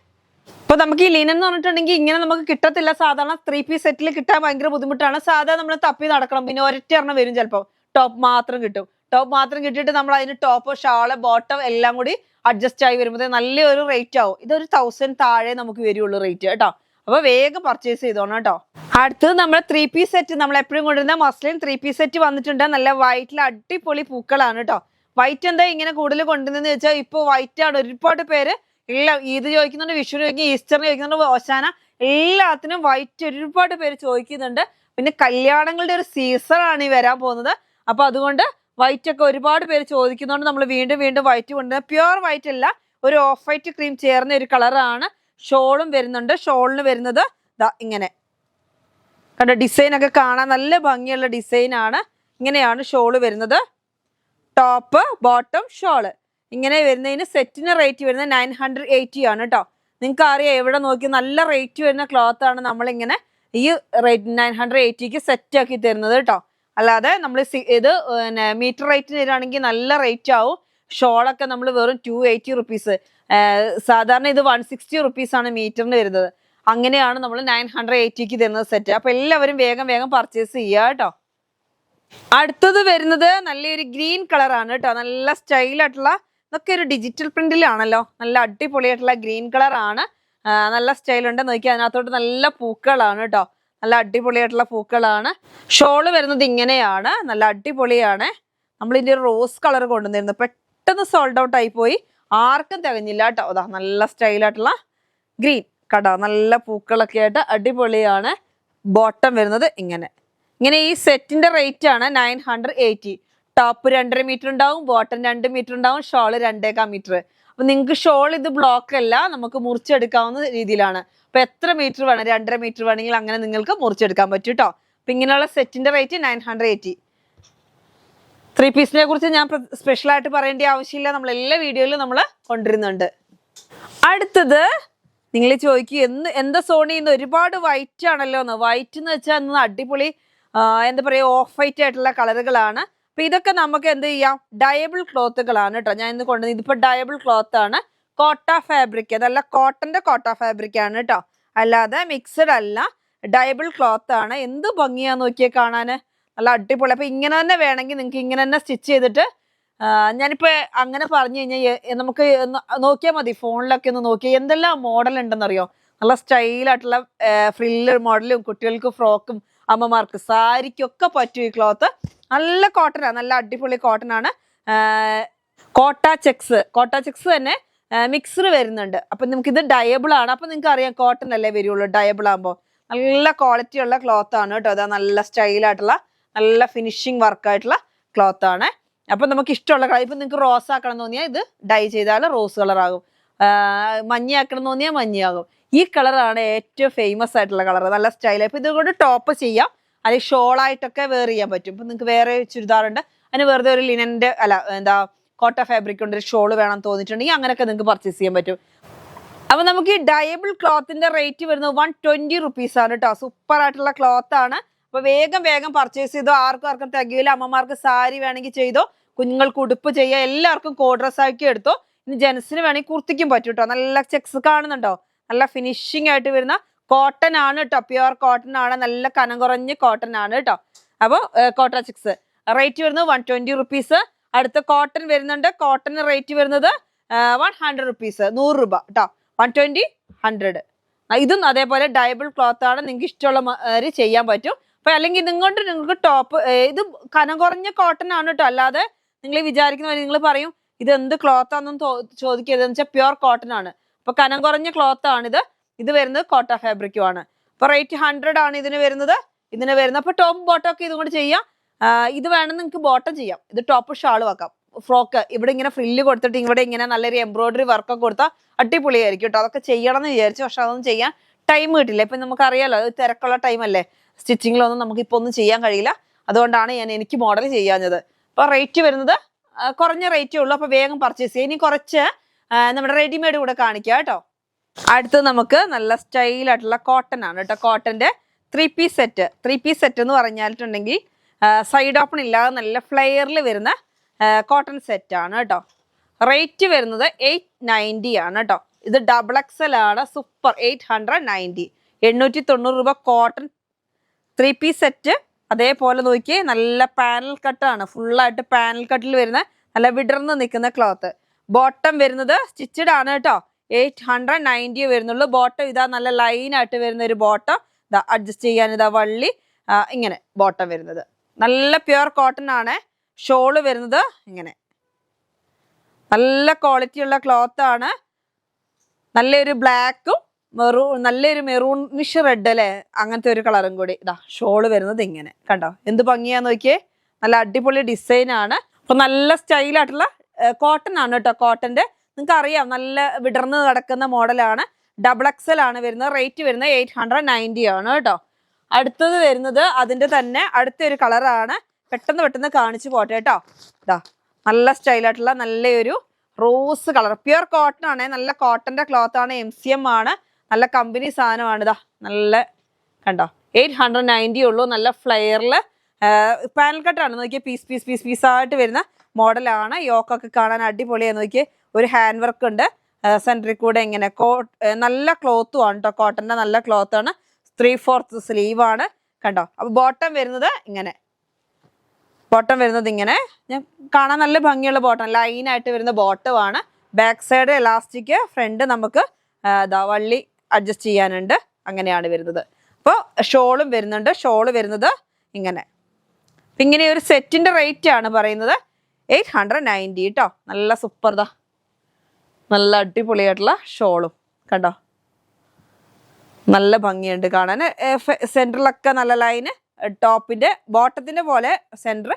ഇപ്പൊ നമുക്ക് ഈ ലിനൻ എന്ന് പറഞ്ഞിട്ടുണ്ടെങ്കിൽ ഇങ്ങനെ നമുക്ക് കിട്ടത്തില്ല. സാധാരണ 3 പീസ് സെറ്റിൽ കിട്ടാൻ ഭയങ്കര ബുദ്ധിമുട്ടാണ്. സാധാരണ നമ്മൾ തപ്പി നടക്കണം. പിന്നെ ഒരൊറ്റ വരും ചിലപ്പോൾ. ടോപ്പ് മാത്രം കിട്ടും. ടോപ്പ് മാത്രം കിട്ടിയിട്ട് നമ്മൾ അതിന് ടോപ്പ് ഷാള് ബോട്ടം എല്ലാം കൂടി അഡ്ജസ്റ്റ് ആയി വരുമ്പോൾ നല്ലൊരു റേറ്റ് ആവും. ഇതൊരു 1000 താഴെ നമുക്ക് വരുള്ളൂ റേറ്റ് കേട്ടോ. അപ്പോൾ വേഗം പർച്ചേസ് ചെയ്തോണം കേട്ടോ. അടുത്തത് നമ്മൾ 3 പീസ് സെറ്റ്, നമ്മൾ എപ്പോഴും കൊണ്ടുവരുന്ന മസ്ലിൻ 3 പീസ് സെറ്റ് വന്നിട്ടുണ്ട്. നല്ല വൈറ്റിൽ അടിപൊളി പൂക്കളാണ് കേട്ടോ. വൈറ്റ് എന്താ ഇങ്ങനെ കൂടുതൽ കൊണ്ടുവന്നതെന്ന് വെച്ചാൽ ഇപ്പോൾ വൈറ്റ് ആണ്. ഒരുപാട് പേര് എല്ലാം ഈദ് ചോദിക്കുന്നുണ്ട്, വിഷുവിന് ചോദിക്കും, ഈസ്റ്ററിന് ചോദിക്കുന്നുണ്ട്, ഓശാന എല്ലാത്തിനും വൈറ്റ് ഒരുപാട് പേര് ചോദിക്കുന്നുണ്ട്. പിന്നെ കല്യാണങ്ങളുടെ ഒരു സീസൺ ആണ് ഈ വരാൻ പോകുന്നത്. അപ്പൊ അതുകൊണ്ട് വൈറ്റ് ഒക്കെ ഒരുപാട് പേര് ചോദിക്കുന്നതുകൊണ്ട് നമ്മൾ വീണ്ടും വീണ്ടും വൈറ്റ് കൊണ്ടുവരുന്നത്. പ്യുവർ വൈറ്റ് അല്ല, ഒരു ഓഫ് വൈറ്റ് ക്രീം ചേർന്ന ഒരു കളറാണ്. ഷോളും വരുന്നുണ്ട്. ഷോളിന് വരുന്നത് ദാ ഇങ്ങനെ കണ്ട ഡിസൈൻ ഒക്കെ കാണാൻ നല്ല ഭംഗിയുള്ള ഡിസൈൻ ആണ്. ഇങ്ങനെയാണ് ഷോള് വരുന്നത്. ടോപ്പ് ബോട്ടം ഷോള് ഇങ്ങനെ വരുന്നതിന് സെറ്റിന് റേറ്റ് വരുന്നത് 980 ആണ് കേട്ടോ. നിങ്ങൾക്ക് അറിയാം എവിടെ നോക്കി നല്ല റേറ്റ് വരുന്ന ക്ലോത്ത് ആണ് നമ്മളിങ്ങനെ ഈ റേറ്റ് 980ക്ക് സെറ്റ് ആക്കി തരുന്നത് കേട്ടോ. അല്ലാതെ നമ്മൾ ഇത് പിന്നെ മീറ്റർ റേറ്റിന് തരാണെങ്കിൽ നല്ല റേറ്റ് ആവും. ഷോളൊക്കെ നമ്മൾ വെറും 280 റുപ്പീസ്, സാധാരണ ഇത് 160 റുപ്പീസാണ് മീറ്ററിന് വരുന്നത്. അങ്ങനെയാണ് നമ്മൾ 980ക്ക് തരുന്നത് സെറ്റ്. അപ്പൊ എല്ലാവരും വേഗം വേഗം പർച്ചേസ് ചെയ്യുക കേട്ടോ. അടുത്തത് വരുന്നത് നല്ലൊരു ഗ്രീൻ കളറാണ് കേട്ടോ. നല്ല സ്റ്റൈലായിട്ടുള്ള, ഇതൊക്കെ ഒരു ഡിജിറ്റൽ പ്രിന്റിലാണല്ലോ. നല്ല അടിപൊളിയായിട്ടുള്ള ഗ്രീൻ കളറാണ്. നല്ല സ്റ്റൈലുണ്ട് നോക്കി. അതിനകത്തോട്ട് നല്ല പൂക്കളാണ് കേട്ടോ. നല്ല അടിപൊളിയായിട്ടുള്ള പൂക്കളാണ്. ഷോള് വരുന്നത് ഇങ്ങനെയാണ്. നല്ല അടിപൊളിയാണ്. നമ്മളിതിൻ്റെ ഒരു റോസ് കളർ കൊണ്ടുവന്നിരുന്നു, പെട്ടെന്ന് സോൾഡ് ഔട്ട് ആയി പോയി. ആർക്കും തികഞ്ഞില്ല കേട്ടോ. അതാ നല്ല സ്റ്റൈലായിട്ടുള്ള ഗ്രീൻ കട, നല്ല പൂക്കളൊക്കെ ആയിട്ട് അടിപൊളിയാണ്. ബോട്ടം വരുന്നത് ഇങ്ങനെ. ഈ സെറ്റിന്റെ റേറ്റ് ആണ് 980. ടോപ്പ് 2.5 മീറ്റർ ഉണ്ടാവും, ബോട്ടം 2 മീറ്റർ ഉണ്ടാവും, ഷോള് 2.25 മീറ്റർ. അപ്പൊ നിങ്ങൾക്ക് ഷോൾ ഇത് ബ്ലോക്ക് അല്ല, നമുക്ക് മുറിച്ചെടുക്കാവുന്ന രീതിയിലാണ്. അപ്പൊ എത്ര മീറ്റർ വേണം, 2.5 മീറ്റർ വേണമെങ്കിൽ അങ്ങനെ നിങ്ങൾക്ക് മുറിച്ചെടുക്കാൻ പറ്റും കേട്ടോ. അപ്പൊ ഇങ്ങനെയുള്ള സെറ്റിന്റെ റേറ്റ് 980. 3 പീസിനെ കുറിച്ച് ഞാൻ സ്പെഷ്യൽ ആയിട്ട് പറയേണ്ട ആവശ്യമില്ല, നമ്മൾ എല്ലാ വീഡിയോയിലും നമ്മൾ കൊണ്ടുവരുന്നുണ്ട്. അടുത്തത് നിങ്ങൾ ചോദിക്കും എന്താ സോണി ഇന്ന് ഒരുപാട് വൈറ്റ് ആണല്ലോ എന്ന്. വൈറ്റ് എന്ന് വെച്ചാൽ ഇന്ന് അടിപൊളി എന്താ പറയുക ഓഫ് വൈറ്റ് ആയിട്ടുള്ള കളറുകളാണ്. അപ്പൊ ഇതൊക്കെ നമുക്ക് എന്ത് ചെയ്യാം, ഡയബിൾ ക്ലോത്തുകളാണ് കേട്ടോ. ഞാൻ ഇന്ന് കൊണ്ടുവന്നത് ഇതിപ്പോ ഡയബിൾ ക്ലോത്ത് ആണ്. കോട്ട ഫാബ്രിക്, അതല്ല കോട്ടന്റെ കോട്ട ഫാബ്രിക് ആണ് കേട്ടോ, അല്ലാതെ മിക്സഡ് അല്ല. ഡയബിൾ ക്ലോത്ത് ആണ്. എന്ത് ഭംഗിയാന്ന് നോക്കിയേ കാണാന്, നല്ല അടിപൊളി. അപ്പൊ ഇങ്ങനെ തന്നെ വേണമെങ്കിൽ നിങ്ങൾക്ക് ഇങ്ങനെ തന്നെ സ്റ്റിച്ച് ചെയ്തിട്ട്, ഞാനിപ്പോ അങ്ങനെ പറഞ്ഞു കഴിഞ്ഞാൽ നമുക്ക് നോക്കിയാൽ മതി, ഫോണിലൊക്കെ ഒന്ന് നോക്കിയാൽ എന്തെല്ലാം മോഡൽ ഉണ്ടെന്നറിയോ. നല്ല സ്റ്റൈലായിട്ടുള്ള ഫ്രില്ല് മോഡലും, കുട്ടികൾക്ക് ഫ്രോക്കും, അമ്മമാർക്ക് സാരിക്കൊക്കെ പറ്റും ഈ ക്ലോത്ത്. നല്ല കോട്ടനാണ്, നല്ല അടിപൊളി കോട്ടൺ ആണ്. കോട്ട ചെക്സ് തന്നെ മിക്സർ വരുന്നുണ്ട്. അപ്പൊ നമുക്ക് ഇത് ഡയബിൾ ആണ്. അപ്പൊ നിങ്ങൾക്ക് അറിയാം കോട്ടൺ അല്ലേ വരുള്ളൂ ഡയബിൾ ആകുമ്പോൾ. നല്ല ക്വാളിറ്റി ഉള്ള ക്ലോത്ത് ആണ് കേട്ടോ. അതാ നല്ല സ്റ്റൈലായിട്ടുള്ള നല്ല ഫിനിഷിങ് വർക്കായിട്ടുള്ള ക്ലോത്ത് ആണ്. അപ്പൊ നമുക്ക് ഇഷ്ടമുള്ള കളർ, ഇപ്പൊ നിങ്ങൾക്ക് റോസ് ആക്കണം എന്ന് തോന്നിയാൽ ഇത് ഡൈ ചെയ്താൽ റോസ് കളർ ആകും, മഞ്ഞയാക്കണം എന്ന് തോന്നിയാൽ മഞ്ഞയാകും. ഈ കളറാണ് ഏറ്റവും ഫേമസ് ആയിട്ടുള്ള കളർ, നല്ല സ്റ്റൈൽ. ഇപ്പൊ ഇതുകൊണ്ട് ടോപ്പ് ചെയ്യാം, അല്ലെങ്കിൽ ഷോളായിട്ടൊക്കെ വെയർ ചെയ്യാൻ പറ്റും. ഇപ്പൊ നിങ്ങൾക്ക് വേറെ ചുരിദാറുണ്ട്, അതിന് വെറുതെ ഒരു ലിനന്റെ കോട്ട ഫാബ്രിക് കൊണ്ട് ഒരു ഷോള് വേണം തോന്നിയിട്ടുണ്ടെങ്കിൽ അങ്ങനെയൊക്കെ നിങ്ങൾക്ക് പർച്ചേസ് ചെയ്യാൻ പറ്റും. അപ്പൊ നമുക്ക് ഈ ഡയബിൾ ക്ലോത്തിന്റെ റേറ്റ് വരുന്നത് 120 റുപ്പീസ് ആണ് കേട്ടോ. സൂപ്പർ ആയിട്ടുള്ള ക്ലോത്ത് ആണ്. അപ്പൊ വേഗം വേഗം പർച്ചേസ് ചെയ്തോ. ആർക്കും തികയില്ല. അമ്മമാർക്ക് സാരി വേണമെങ്കിൽ ചെയ്തോ, കുഞ്ഞുങ്ങൾക്ക് ഉടുപ്പ് ചെയ്യുക, എല്ലാവർക്കും കോഡ് ഡ്രസ് ആക്കി എടുത്തോ. ഇനി ജെൻസിന് വേണമെങ്കിൽ കുർത്തിക്കും പറ്റും കേട്ടോ. നല്ല ചെക്സ് കാണുന്നുണ്ടോ, നല്ല ഫിനിഷിംഗ് ആയിട്ട് വരുന്ന കോട്ടൺ ആണ് കേട്ടോ. പ്യുവർ കോട്ടൺ ആണ്, നല്ല കനം കുറഞ്ഞ കോട്ടൺ ആണ് കേട്ടോ. അപ്പോൾ കോട്ട ചെക്സ് റേറ്റ് വരുന്നത് 120 റുപ്പീസ്. അടുത്ത കോട്ടൺ വരുന്നുണ്ട്. കോട്ടൺ റേറ്റ് വരുന്നത് 100 റുപ്പീസ്, 100 രൂപ കേട്ടോ. 120, 100. ഇതും അതേപോലെ ഡയബിൾ ക്ലോത്ത് ആണ്. നിങ്ങൾക്ക് ഇഷ്ടമുള്ള ചെയ്യാൻ പറ്റും. അപ്പൊ അല്ലെങ്കിൽ നിങ്ങൾക്ക് ടോപ്പ് ഇത് കനം കുറഞ്ഞ കോട്ടൺ ആണ് കേട്ടോ. അല്ലാതെ നിങ്ങൾ വിചാരിക്കുന്ന പോലെ നിങ്ങൾ പറയും ഇത് എന്ത് ക്ലോത്ത് ആണെന്നും ചോദിക്കരുതെന്ന് വെച്ചാൽ പ്യുവർ കോട്ടൺ ആണ്. അപ്പൊ കനം കുറഞ്ഞ ക്ലോത്ത് ആണിത്. ഇത് വരുന്നത് കോട്ട ഫാബ്രിക്കും ആണ്. അപ്പൊ റേറ്റ് 100 ആണ് ഇതിന് വരുന്നത്. അപ്പൊ ടോപ്പ് ബോട്ടം ഒക്കെ ഇതും കൂടി ചെയ്യാം. ഇത് വേണമെങ്കിൽ നിങ്ങൾക്ക് ബോട്ടം ചെയ്യാം. ഇത് ടോപ്പ് ഷാള് വെക്കാം. ഫ്രോക്ക് ഇവിടെ ഇങ്ങനെ ഫ്രില്ല് കൊടുത്തിട്ട് ഇവിടെ ഇങ്ങനെ നല്ലൊരു എംബ്രോയിഡറി വർക്കൊക്കെ കൊടുത്താൽ അടിപൊളിയായിരിക്കും കേട്ടോ. അതൊക്കെ ചെയ്യണം എന്ന് വിചാരിച്ചു, പക്ഷെ അതൊന്നും ചെയ്യാൻ ടൈം കിട്ടില്ല. ഇപ്പൊ നമുക്കറിയാലോ തിരക്കുള്ള ടൈം അല്ലേ, സ്റ്റിച്ചിങ്ങിലൊന്നും നമുക്ക് ഇപ്പൊ ഒന്നും ചെയ്യാൻ കഴിയില്ല. അതുകൊണ്ടാണ് എനിക്ക് മോഡൽ ചെയ്യാഞ്ഞത്. അപ്പൊ റേറ്റ് വരുന്നത് കുറഞ്ഞ റേറ്റേ ഉള്ളൂ. അപ്പൊ വേഗം പർച്ചേസ് ചെയ്യാം. ഇനി കുറച്ച് നമ്മുടെ റെഡിമെയ്ഡ് കൂടെ കാണിക്കുക കേട്ടോ. അടുത്തത് നമുക്ക് നല്ല സ്റ്റൈലായിട്ടുള്ള കോട്ടൺ ആണ് കേട്ടോ. കോട്ടന്റെ 3 പീസ് സെറ്റ് എന്ന് പറഞ്ഞിട്ടുണ്ടെങ്കിൽ സൈഡ് ഓപ്പൺ ഇല്ലാതെ നല്ല ഫ്ലെയറിൽ വരുന്ന കോട്ടൺ സെറ്റ് ആണ് കേട്ടോ. റേറ്റ് വരുന്നത് 890 ആണ് കേട്ടോ. ഇത് XXL ആണ്. സൂപ്പർ 890, 890 രൂപ. Cotton 3 piece set. അതേപോലെ നോക്കിയേ നല്ല പാനൽ കട്ടാണ്, ഫുള്ളായിട്ട് പാനൽ കട്ടിൽ വരുന്ന നല്ല വിടർന്ന് നിൽക്കുന്ന ക്ലോത്ത്. ബോട്ടം വരുന്നത് സ്റ്റിച്ചഡ് ആണ് കേട്ടോ. 890 വരുന്നുള്ളൂ. ബോട്ടം ഇതാ നല്ല ലൈനായിട്ട് വരുന്ന ഒരു ബോട്ടം. ഇതാ അഡ്ജസ്റ്റ് ചെയ്യാൻ ഇതാ വള്ളി ഇങ്ങനെ ബോട്ടം വരുന്നത്. നല്ല പ്യുവർ കോട്ടൺ ആണ്. ഷോള് വരുന്നത് ഇങ്ങനെ. നല്ല ക്വാളിറ്റി ഉള്ള ക്ലോത്ത് ആണ്. നല്ലൊരു ബ്ലാക്കും നല്ലൊരു മെറൂണിഷ് റെഡ് അല്ലേ, അങ്ങനത്തെ ഒരു കളറും കൂടി. ഇതാ ഷോള് വരുന്നത് ഇങ്ങനെ. കണ്ടോ എന്ത് ഭംഗിയാന്ന് നോക്കിയേ. നല്ല അടിപൊളി ഡിസൈൻ ആണ്. അപ്പൊ നല്ല സ്റ്റൈലായിട്ടുള്ള കോട്ടൺ ആണ് കേട്ടോ. കോട്ടന്റെ നിങ്ങൾക്ക് അറിയാം, നല്ല വിടർന്ന് കിടക്കുന്ന മോഡലാണ്. XXL ആണ് വരുന്നത്. റേറ്റ് വരുന്നത് 890 ആണ് കേട്ടോ. അടുത്തത് വരുന്നത് അതിന്റെ തന്നെ അടുത്തൊരു കളറാണ്. പെട്ടെന്ന് കാണിച്ചു പോട്ടെ കേട്ടോ. ഇതാ നല്ല സ്റ്റൈലായിട്ടുള്ള നല്ലൊരു റോസ് കളർ, പ്യുർ കോട്ടൺ ആണ്. നല്ല കോട്ടന്റെ ക്ലോത്ത് ആണ്. MCM ആണ്. നല്ല കമ്പനി സാധനമാണ്. ഇതാ നല്ല കണ്ടോ 890 ഉള്ളൂ. നല്ല ഫ്ലെയറില് പാനൽ കട്ടാണ്. നോക്കിയേ, പീസ് ആയിട്ട് വരുന്ന മോഡലാണ്. യോക്കൊക്കെ കാണാൻ അടിപൊളിയാണ്. നോക്കിയേ, ഒരു ഹാൻഡ് വർക്ക് ഉണ്ട് സെൻറ്ററിൽ കൂടെ ഇങ്ങനെ. നല്ല ക്ലോത്തും ആണ് കേട്ടോ. കോട്ടന്റെ നല്ല ക്ലോത്ത് ആണ്. 3/4 സ്ലീവ് ആണ്. കണ്ടോ. അപ്പൊ ബോട്ടം വരുന്നത് ഇങ്ങനെ. ബോട്ടം വരുന്നത് ഇങ്ങനെ. ഞാൻ കാണാൻ നല്ല ഭംഗിയുള്ള ബോട്ടം, ലൈനായിട്ട് വരുന്ന ബോട്ടം ആണ്. ബാക്ക് സൈഡ് എലാസ്റ്റിക്, ഫ്രണ്ട് നമുക്ക് വള്ളി അഡ്ജസ്റ്റ് ചെയ്യാനുണ്ട്. അങ്ങനെയാണ് വരുന്നത്. അപ്പോൾ ഷോളും വരുന്നുണ്ട്. ഷോള് വരുന്നത് ഇങ്ങനെ. ഇങ്ങനെ ഒരു സെറ്റിന്റെ റേറ്റ് ആണ് പറയുന്നത് 890 കേട്ടോ. നല്ല സൂപ്പർ ദാ നല്ല അടിപൊളിയായിട്ടുള്ള ഷോളും കണ്ടോ. നല്ല ഭംഗിയുണ്ട് കാണാൻ. സെൻറ്ററിലൊക്കെ നല്ല ലൈന്. ടോപ്പിന്റെ ബോട്ടത്തിന്റെ പോലെ സെൻറ്റർ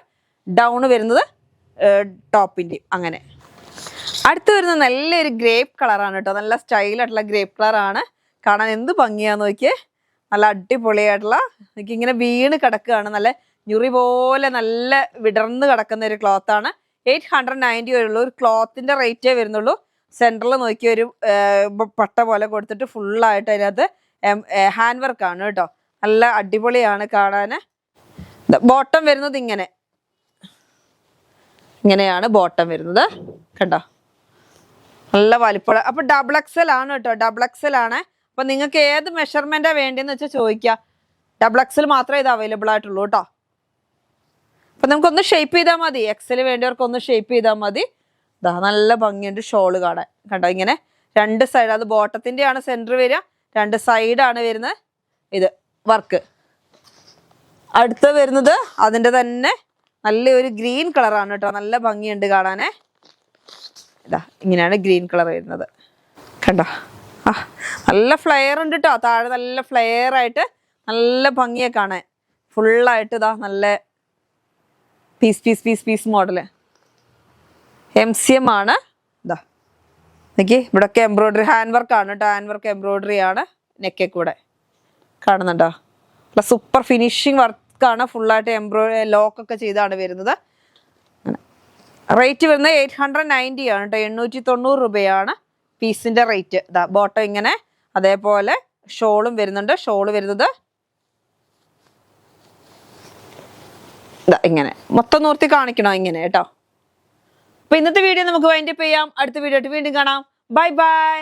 ഡൗൺ വരുന്നത് ടോപ്പിന്റെ അങ്ങനെ. അടുത്ത് വരുന്നത് നല്ലൊരു ഗ്രേപ്പ് കളറാണ് കേട്ടോ. നല്ല സ്റ്റൈലായിട്ടുള്ള ഗ്രേപ്പ് കളറാണ്. കാണാൻ എന്ത് ഭംഗിയാന്ന് നോക്കിയേ. നല്ല അടിപൊളിയായിട്ടുള്ള ഇങ്ങനെ വീണ് കിടക്കുകയാണ്. നല്ല ഞുറി പോലെ നല്ല വിടർന്ന് കിടക്കുന്ന ഒരു ക്ലോത്താണ്. 890 വരുള്ളൂ. ഒരു ക്ലോത്തിന്റെ റേറ്റേ വരുന്നുള്ളൂ. സെൻറ്ററിൽ നോക്കിയ ഒരു പട്ട പോലെ കൊടുത്തിട്ട് ഫുള്ളായിട്ട് അതിനകത്ത് ഹാൻഡ് വർക്കാണ് കേട്ടോ. നല്ല അടിപൊളിയാണ് കാണാൻ. ബോട്ടം വരുന്നത് ഇങ്ങനെ. ഇങ്ങനെയാണ് ബോട്ടം വരുന്നത് കണ്ടോ. നല്ല വലിപ്പമുള്ള. അപ്പൊ XXL ആണ് കേട്ടോ. XXL ആണ്. അപ്പൊ നിങ്ങൾക്ക് ഏത് മെഷർമെന്റാ വേണ്ടിയെന്ന് വെച്ചാൽ ചോദിക്കുക. XXL മാത്രമേ ഇത് അവൈലബിൾ ആയിട്ടുള്ളൂ കേട്ടോ. അപ്പൊ നമുക്കൊന്ന് ഷേപ്പ് ചെയ്താൽ മതി. XL വേണ്ടിയവർക്ക് ഒന്ന് ഷേപ്പ് ചെയ്താൽ മതി. ഇതാ നല്ല ഭംഗിയുണ്ട് ഷോള് കാണാൻ കണ്ടോ. ഇങ്ങനെ രണ്ട് സൈഡ്, അത് ബോട്ടത്തിന്റെ ആണ് സെന്റർ വരിക. രണ്ട് സൈഡാണ് വരുന്നത് ഇത് വർക്ക്. അടുത്ത വരുന്നത് അതിന്റെ തന്നെ നല്ലൊരു ഗ്രീൻ കളറാണ് കേട്ടോ. നല്ല ഭംഗിയുണ്ട് കാണാനേ. ഇതാ ഇങ്ങനെയാണ് ഗ്രീൻ കളർ വരുന്നത് കണ്ടോ. നല്ല ഫ്ലെയർ ഉണ്ട് കേട്ടോ. താഴെ നല്ല ഫ്ലെയർ ആയിട്ട് നല്ല ഭംഗിയെ കാണാൻ. ഫുള്ളായിട്ട് ഇതാ നല്ല പീസ് മോഡല്. MCM ആണ്. ഇതാ നോക്കി, ഇവിടെയൊക്കെ എംബ്രോയിഡറി ഹാൻഡ് വർക്ക് ആണ് കേട്ടോ. ഹാൻഡ് വർക്ക് എംബ്രോയിഡറി ആണ് നെക്കെ കൂടെ കാണുന്നുണ്ടോ. അല്ല സൂപ്പർ ഫിനിഷിങ് വർക്കാണ്. ഫുള്ളായിട്ട് ലോക്കൊക്കെ ചെയ്താണ് വരുന്നത്. റേറ്റ് വരുന്നത് 890 ആണ് കേട്ടോ. 890 രൂപയാണ് പീസിന്റെ റേറ്റ്. ഇതാ ബോട്ടം ഇങ്ങനെ. അതേപോലെ ഷോളും വരുന്നുണ്ട്. ഷോള് വരുന്നത് ഇങ്ങനെ. മൊത്തം നൂർത്തി കാണിക്കണോ ഇങ്ങനെ കേട്ടോ. അപ്പൊ ഇന്നത്തെ വീഡിയോ നമുക്ക് വൈൻഡപ്പ് ചെയ്യാം. അടുത്ത വീഡിയോ ആയിട്ട് വീണ്ടും കാണാം. Bye bye.